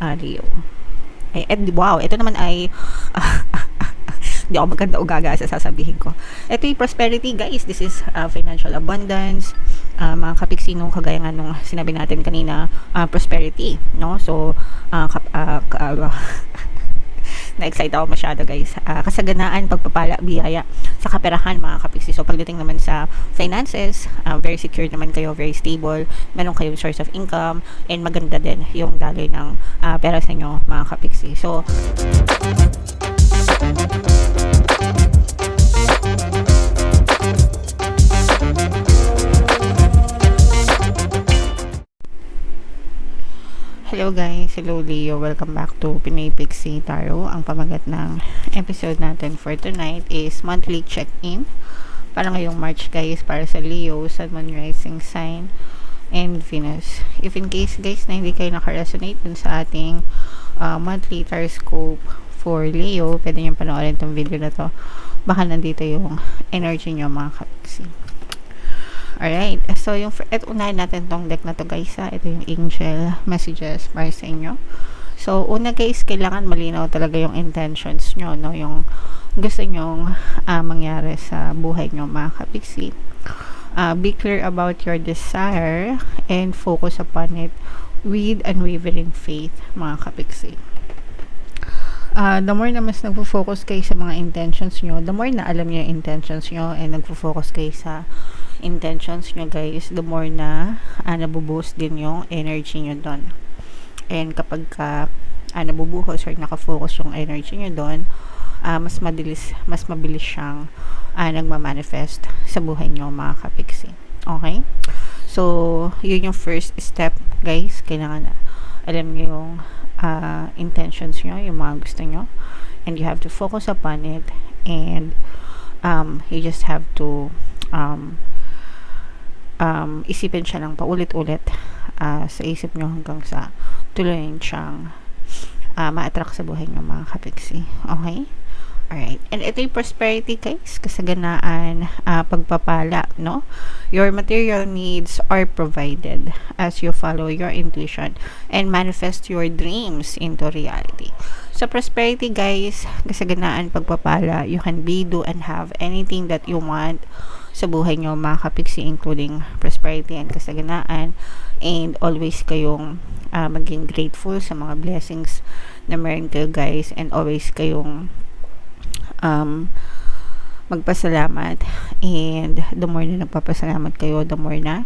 Leo. Wow, ito naman ay hindi ako maganda o gaga sa sasabihin ko. Ito yung prosperity, guys. This is financial abundance. Mga kapiksi nung kagaya nga nung sinabi natin kanina, prosperity, no? So, na-excite ako masyado, guys. Kasaganaan, pagpapala, biyaya sa kaperahan, mga kapiksi. So, pagdating naman sa finances, very secure naman kayo, very stable. Meron kayong source of income, and maganda din yung daloy ng pera sa inyo, mga kapiksi. So, hello guys, hello Leo, welcome back to Pinay Pixie Tarot. Ang pamagat ng episode natin for tonight is monthly check-in para ngayong March, guys, para sa Leo, Sun, Moon, Rising Sign, and Venus. If in case, guys, na hindi kayo naka-resonate dun sa ating monthly horoscope for Leo, pwede nyo panoorin itong video na to. Baka nandito yung energy nyo, mga kapiksi. Alright, so unahin natin tong deck na to, guys. Ito yung angel messages para sa inyo. So, una, guys, kailangan malinaw talaga yung intentions nyo, no? Yung gusto nyong mangyari sa buhay nyo, mga kapiksi. Be clear about your desire and focus upon it with unwavering faith, mga kapiksi. The more na mas nagpo-focus kayo sa mga intentions nyo, the more na alam nyo yung intentions nyo and nagpo-focus kayo sa intentions nyo, guys, the more na nabubuhos din yung energy nyo doon. And kapag nabubuhos or nakafocus yung energy nyo doon, mas mabilis siyang nagmamanifest sa buhay nyo, mga kapiksi. Okay? So, yun yung first step, guys. Kailangan alam nyo yung intentions nyo, yung mga gusto nyo, and you have to focus upon it, and you just have to isipin siya lang paulit-ulit sa isip nyo hanggang sa tuloyin siyang ma-attract sa buhay nyo, mga kapiksi. Okay? Alright. And ito yung prosperity, guys. Kasaganaan, pagpapala, no? Your material needs are provided as you follow your intuition and manifest your dreams into reality. Sa prosperity, guys, kasaganaan, pagpapala, you can be, do, and have anything that you want sa buhay nyo, mga kapiksi, including prosperity and kasaganaan, and always kayong maging grateful sa mga blessings na meron kayo, guys, and always kayong magpasalamat, and the more na nagpapasalamat kayo, the more na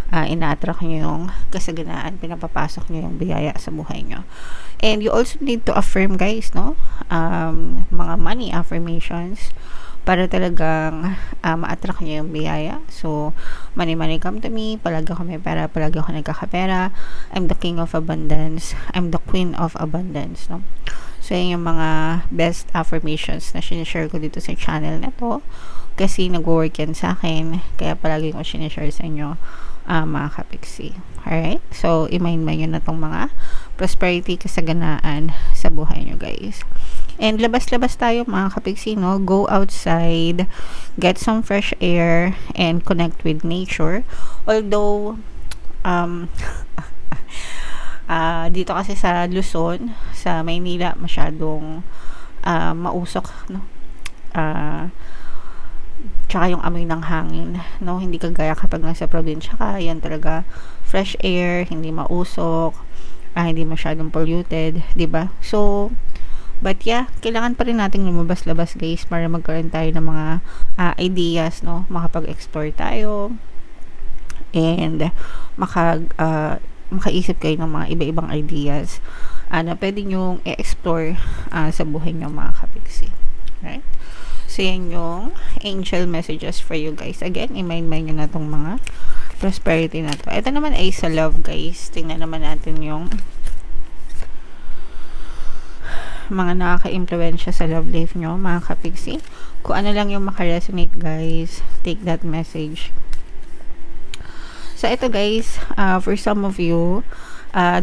ina-attract nyo yung kasaganaan, pinapapasok nyo yung biyaya sa buhay nyo. And you also need to affirm, guys, no? Mga money affirmations para talagang ma-attract nyo yung biyaya. So, money come to me, palagi ako may pera, palagi ako nagkakapera, I'm the king of abundance, I'm the queen of abundance, no? So, yun yung mga best affirmations na sinishare ko dito sa channel na to, kasi nag-work yan sa akin, kaya palagi ko sinishare sa inyo, mga kapiksi. Alright? So, i-mind nyo na tong mga prosperity, kasaganaan sa buhay nyo, guys. And labas-labas tayo, mga kapiksi, no? Go outside, get some fresh air, and connect with nature. Although, dito kasi sa Luzon, sa Maynila, masyadong mausok, no? Tsaka yung amoy ng hangin, no? Hindi kagaya kapag nasa probinsya ka, yan talaga fresh air, hindi mausok, hindi masyadong polluted, diba? So, but yeah, kailangan pa rin nating lumabas-labas, guys, para magkaroon tayo ng mga ideas, no? Makapag-explore tayo, and makaisip kayo ng mga iba-ibang ideas na pwede nyong i-explore sa buhay nyo, mga kapiksi. Right? So, yan yung angel messages for you, guys. Again, i-mind nyo na tong mga prosperity na to. Ito naman ay sa love, guys. Tingnan naman natin yung mga nakaka-impluensya sa love life nyo, mga kapiksi. Kung ano lang yung makaresonate, guys, take that message. So, ito, guys, for some of you,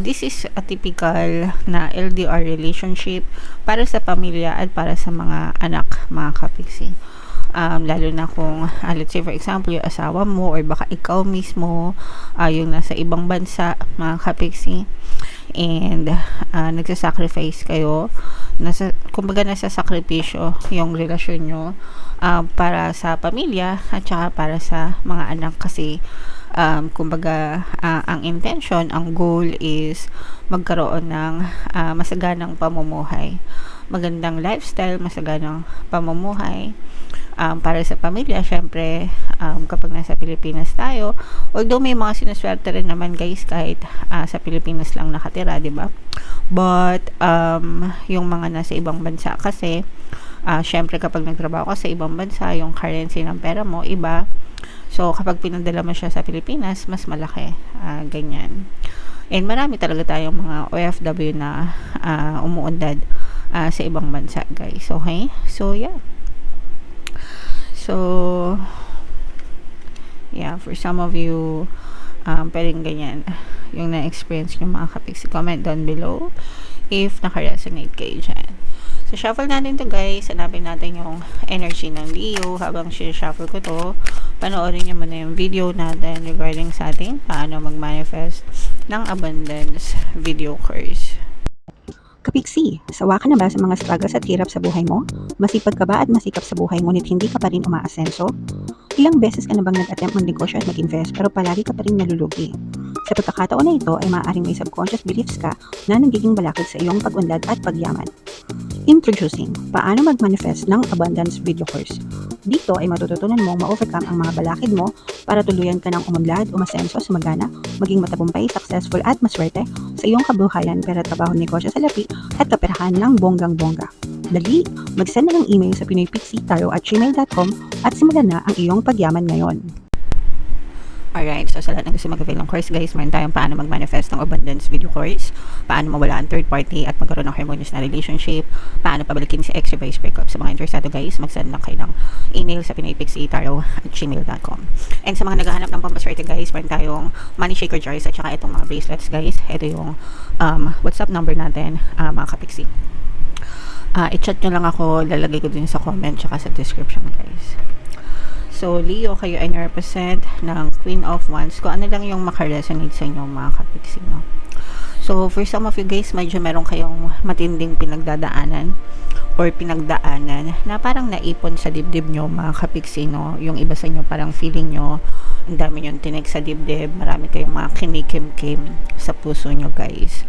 this is a typical na LDR relationship para sa pamilya at para sa mga anak, mga kapiksi. Lalo na kung, let's say for example, yung asawa mo or baka ikaw mismo, yung nasa ibang bansa, mga kapiksi. and nagsasacrifice kayo, kumbaga nasa sakripisyo yung relasyon nyo para sa pamilya at saka para sa mga anak, kasi kumbaga ang intention, ang goal is magkaroon ng masaganang pamumuhay, magandang lifestyle, masaganang pamumuhay para sa pamilya. Syempre, kapag nasa Pilipinas tayo, although may mga sinuswerte rin naman guys kahit sa Pilipinas lang nakatira, di ba? But yung mga nasa ibang bansa kasi, syempre kapag nagtrabaho ka sa ibang bansa, yung currency ng pera mo iba. So kapag pinadala mo siya sa Pilipinas, mas malaki, ganyan. And marami talaga tayong mga OFW na umuundad sa ibang bansa guys. Okay? So yeah. So, yeah, for some of you, pwedeng ganyan yung na-experience yung mga kapiksi. Comment down below if naka-resonate kayo dyan. So, shuffle natin to guys. Hanapin natin yung energy ng Leo. Habang shuffle ko to, panoorin nyo muna yung video natin regarding sa ating paano mag-manifest ng abundance video course. Kapiksi, sawa ka na ba sa mga struggles at hirap sa buhay mo? Masipag ka ba at masikap sa buhay ngunit hindi ka pa rin umaasenso? Ilang beses ka na bang nag-attempt mag-negosyo at mag-invest pero palagi ka pa rin nalulugi? Sa pagkakataon na ito ay maaaring may subconscious beliefs ka na nagiging balakid sa iyong pag-unlad at pagyaman. Introducing, paano mag-manifest ng abundance video course. Dito ay matututunan mong ma-overcome ang mga balakid mo para tuluyan ka ng umunlad, umasenso, sumagana, maging matagumpay, successful at maswerte sa iyong kabuhayan, pera, trabaho, negosyo, salapi at kaperahan ng bonggang-bongga. Dali, mag-send na ng email sa pinoypixitarot@gmail.com at simulan na ang iyong pagyaman ngayon. Alright, so sa lahat ng gusto mag-avail ng course guys, meron tayong paano mag-manifest ng abundance video course, paano mawala ang third party at magkaroon ng harmonious na relationship, paano pabalikin si ex reverse breakup. Sa mga interesado guys, mag-send lang kayo ng email sa pinoypixitarot@gmail.com. And sa mga naghahanap ng pampaswerte guys, meron tayong money shaker jars at saka itong mga bracelets guys. Ito yung WhatsApp number natin, mga kapiksi. I-chat nyo lang ako, lalagay ko din sa comment tsaka sa description guys. So, Leo, kayo ay na-represent ng Queen of Wands. Kung ano lang yung makaresonate sa inyo mga kapiksi, no? So, for some of you guys, medyo meron kayong matinding pinagdadaanan or pinagdaanan na parang naipon sa dibdib nyo mga kapiksi, no? Yung iba sa inyo parang feeling nyo ang dami nyo tinik sa dibdib, marami kayong mga kinikim-kim sa puso nyo guys.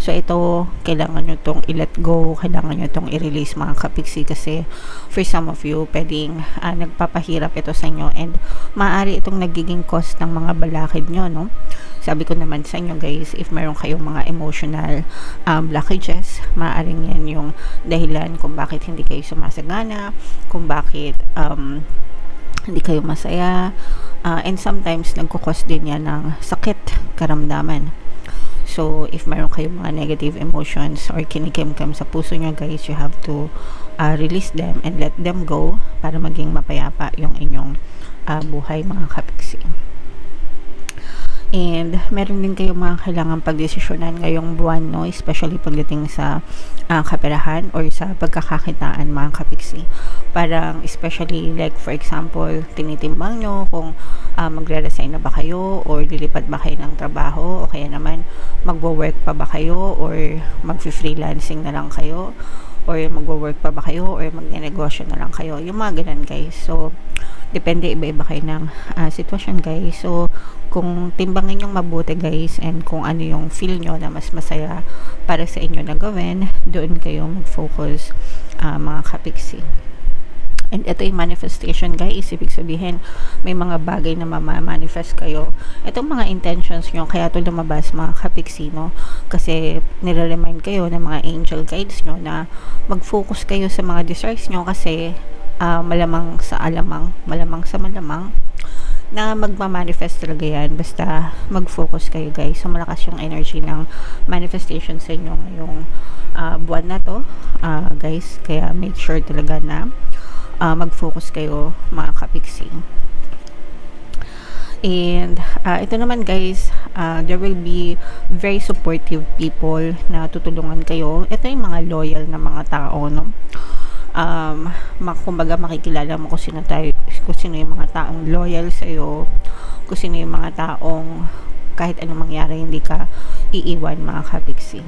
So, ito, kailangan nyo itong i-let go, kailangan nyo itong i-release mga kapiksi, kasi for some of you, pwedeng nagpapahirap ito sa inyo and maaari itong nagiging cause ng mga balakid nyo, no? Sabi ko naman sa inyo guys, if meron kayong mga emotional blockages, maaaring yan yung dahilan kung bakit hindi kayo sumasagana, kung bakit hindi kayo masaya, and sometimes nagkukos din yan ng sakit, karamdaman. So, if meron kayong mga negative emotions or kinikimkim sa puso nyo guys, you have to release them and let them go para maging mapayapa yung inyong buhay mga kapiksi. And meron din kayong mga kailangan pagdesisyonan ngayong buwan, no? Especially pagdating sa kaperahan or sa pagkakakitaan mga kapiksi. Parang especially like for example, tinitimbang nyo kung magre-resign na ba kayo or lilipat ba kayo ng trabaho, o kaya naman magwo-work pa ba kayo or mag-freelancing na lang kayo, or magwo-work pa ba kayo or magne-negosyo na lang kayo. Yung mga ganun guys. So, depende, iba-iba kayo ng sitwasyon guys. So, kung timbangin yung mabuti guys and kung ano yung feel nyo na mas masaya para sa inyo na gawin, doon kayo mag-focus mga kapiksi. And ito yung manifestation guys, ibig sabihin may mga bagay na ma-manifest kayo. Itong mga intentions nyo, kaya ito lumabas mga kapiksi, no? Kasi nire-remind kayo ng mga angel guides nyo na mag-focus kayo sa mga desires nyo, kasi malamang sa malamang na magma-manifest talaga yan basta mag-focus kayo guys. So malakas yung energy ng manifestation sa inyo ngayong buwan na to guys, kaya make sure talaga na mag-focus kayo mga kapiksi. And ito naman guys, there will be very supportive people na tutulungan kayo. Ito yung mga loyal na mga tao, no? Kumbaga makikilala mo kung sino yung mga taong loyal sa'yo, kung sino yung mga taong kahit anong mangyari, hindi ka iiwan mga kapiksi.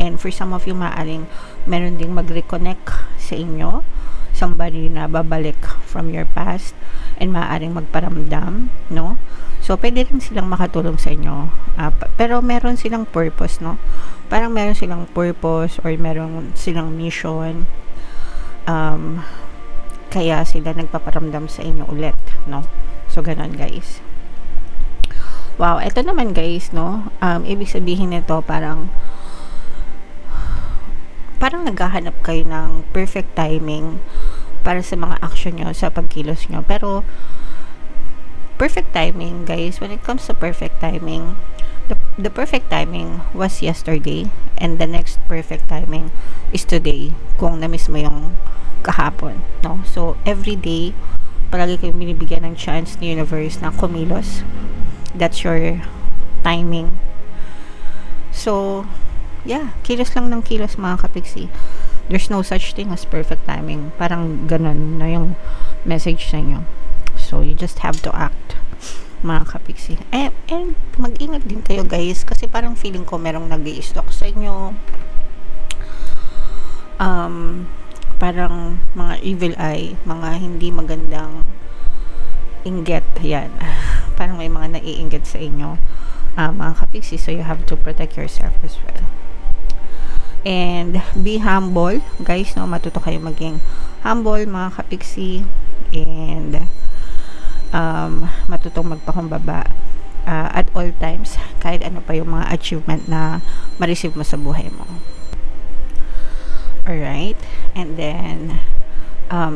And for some of you, maaring meron ding mag-reconnect sa inyo, somebody na babalik from your past, and maaring magparamdam, no? So, pwede rin silang makatulong sa inyo. Pero meron silang purpose, no? Parang meron silang purpose or meron silang mission. Kaya sila nagpaparamdam sa inyo ulit, no? So, ganon, guys. Wow, eto naman, guys, no? Ibig sabihin nito, parang naghahanap kayo ng perfect timing para sa mga action nyo, sa pagkilos nyo. Pero, perfect timing, guys, when it comes to perfect timing, the perfect timing was yesterday, and the next perfect timing is today, kung na-miss mo yung kahapon, no? So, every day, palagi kayong binibigyan ng chance ni universe na kumilos. That's your timing. So, yeah, kilos lang ng kilos mga kapiksi. There's no such thing as perfect timing. Parang ganun na yung message sa inyo. So, you just have to act, mga kapiksi. And mag-ingat din kayo, guys, kasi parang feeling ko merong nag-i-stalk sa inyo. Parang mga evil eye, mga hindi magandang inggit, yan. Parang may mga naiinggit sa inyo, mga kapiksi. So, you have to protect yourself as well. And be humble, guys, no? Matuto kayo maging humble, mga kapiksi. And matutong magpakumbaba at all times, kahit ano pa yung mga achievement na ma-receive mo sa buhay mo. Alright? And then,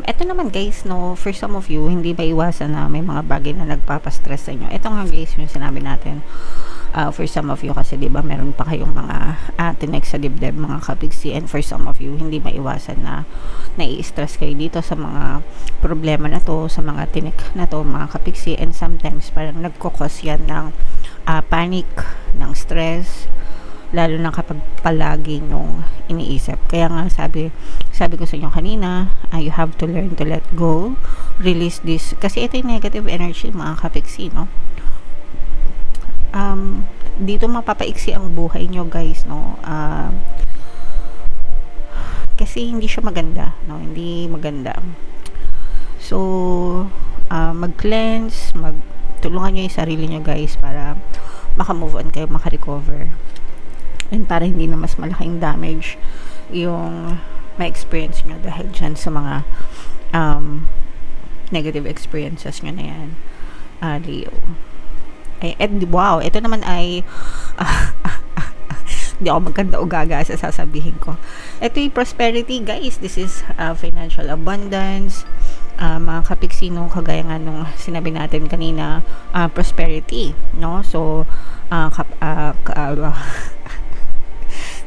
eto naman, guys, no? For some of you, hindi maiwasan na may mga bagay na nagpapastress sa inyo. Eto nga, guys, yung sinabi natin. For some of you kasi, diba, meron pa kayong mga tinek sa dibdib, mga kapiksi, and for some of you, hindi maiwasan na nai-stress kayo dito sa mga problema na to, sa mga tinek na to, mga kapiksi, and sometimes parang nagkukos yan ng panic, ng stress, lalo na kapag palagi nyong iniisip. Kaya nga sabi ko sa inyo kanina, you have to learn to let go, release this, kasi ito yung negative energy, mga kapiksi, no? Dito mapapaiksi ang buhay nyo, guys, no? Kasi hindi siya maganda, no? Hindi maganda. So, mag-cleanse, tulungan nyo yung sarili nyo, guys, para maka-move on kayo, maka-recover. And para hindi na mas malaking damage yung ma-experience nyo dahil dyan sa mga negative experiences nyo na yan, Leo. Wow, ito naman ay hindi ako magkanda o gaga sa sasabihin ko. Ito yung prosperity, guys. This is financial abundance, mga kapiksi, kagaya nga nung sinabi natin kanina, prosperity, no? So,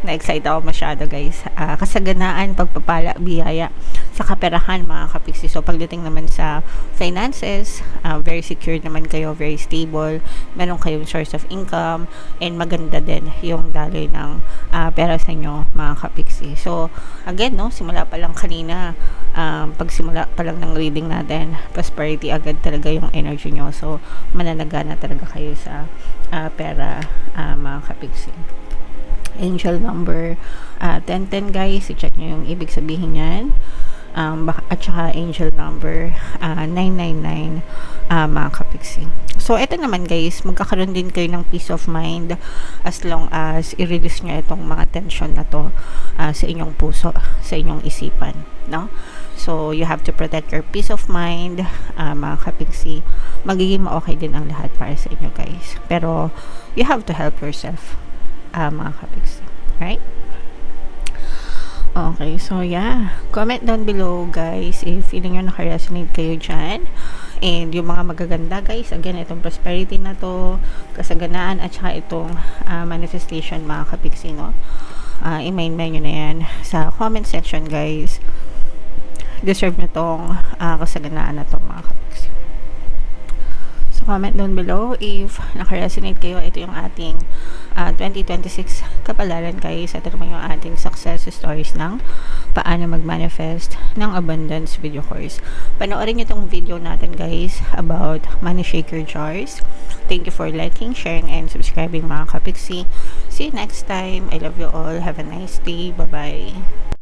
na-excite ako masyado, guys. Kasaganaan, pagpapala, biyaya sa kaperahan, mga kapiksi. So, pagdating naman sa finances, very secure naman kayo, very stable, meron kayong source of income, and maganda din yung daloy ng pera sa inyo, mga kapiksi. So, again, no, simula pa lang kanina, pagsimula pa lang ng reading natin, prosperity agad talaga yung energy nyo. So, mananagana talaga kayo sa pera, mga kapiksi. Angel number 1010, guys, i-check nyo yung ibig sabihin yan, at saka angel number 999, mga kapiksi. So, ito naman, guys, magkakaroon din kayo ng peace of mind as long as i-release nyo itong mga tension na to sa inyong puso, sa inyong isipan, no? So, you have to protect your peace of mind, mga kapiksi. Magiging okay din ang lahat para sa inyo, guys. Pero, you have to help yourself, mga kapiksi. Right? Okay, so yeah. Comment down below, guys, if feeling nyo naka-resonate kayo dyan. And yung mga magaganda, guys, again, itong prosperity na to, kasaganaan, at saka itong manifestation, mga kapiksi, no? I-main nyo na yan sa comment section, guys. Deserve nyo tong kasaganaan na to, mga kapiksi. So, comment down below if naka-resonate kayo. Ito yung ating 2026 kapalaran guys. Ito naman yung ating success stories ng paano mag-manifest ng abundance video course. Panoorin nyo itong video natin guys about money shaker jars. Thank you for liking, sharing, and subscribing mga kapiksi. See you next time. I love you all. Have a nice day. Bye-bye.